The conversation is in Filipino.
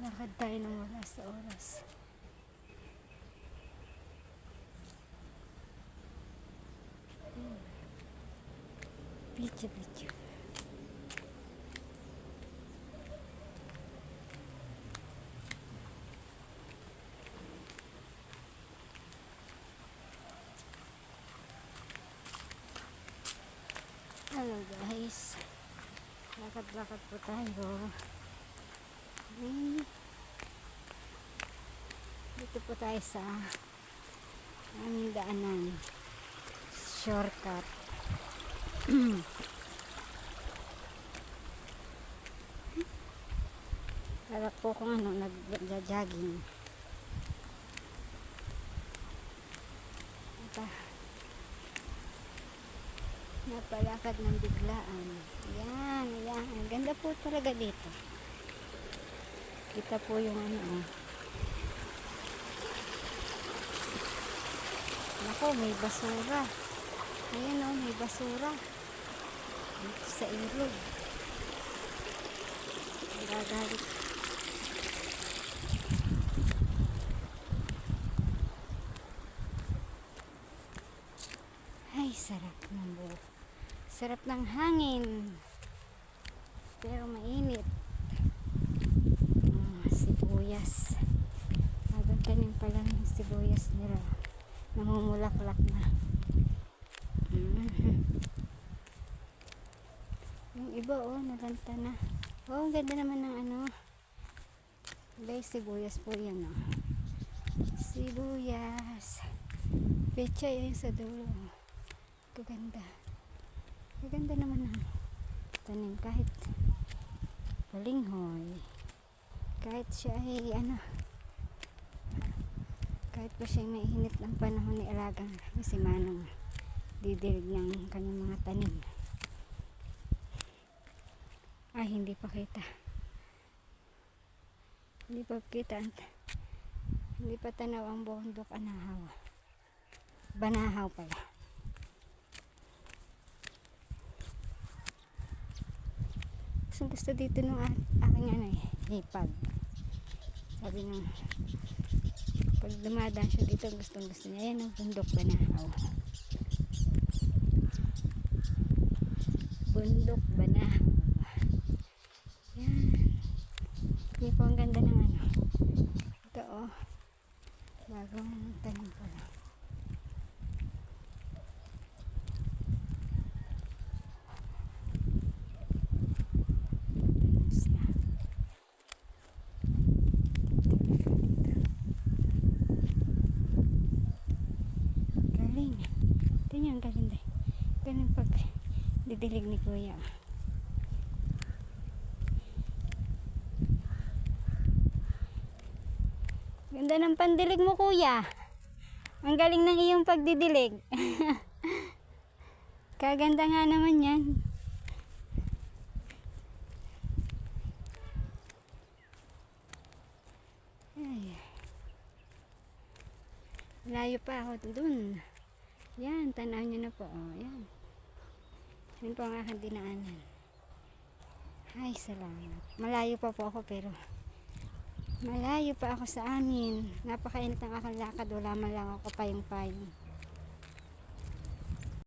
Lakad tayo ng wala sa oras. Video. Hello guys. Lakad-lakad po tayo. Dito po tayo sa aming daanan. Shortcut. Harap po kung ano, nag-jogging. Napalakad ng biglaan. Yan. Ang ganda po talaga dito. Kita po yung ano. Nako, may basura. Ayan o, may basura. Dito sa ilog. Gagalit. Ay, sarap ng buhok. Sarap ng hangin. Pero mainit. Sibuyas. Habang tanim pa lang yung sibuyas nila. Namumulaklak na. Yung iba nalanta na. Ang ganda naman ng ano. Guys, sibuyas po yan Sibuyas. Pecha yung sa dulo. Kaganda. Kaganda naman ng tanim kahit balinghoy. Kahit siya ay kahit pa siya may init ng panahon ni alagang si Manong didilig ng kanyang mga tanim. Ay, hindi pa kita. Hindi pa tanaw ang bundok anahaw. Banahaw pala. Gusto dito nung aking hipag. Sabi nung pag dumadaan siya dito, gusto niya. Yan ang bundok Banahaw. Bundok Banahaw. Yan. Hindi po ang ganda ng ito bagong tanim ko lang. Tingnan ang galing din. Ganun pag didilig ni Kuya. Ganda ng pandilig mo, Kuya. Ang galing ng iyong pagdidilig. Kaganda nga naman yan. Ay. Layo pa ako dun. Yan, tanaw nyo na po. Yan. Yan po ang aking dinaanan. Ay, salamat. Malayo pa po ako pero malayo pa ako sa amin. Napakainit ang aking lakad. Wala man lang ako payong-payong.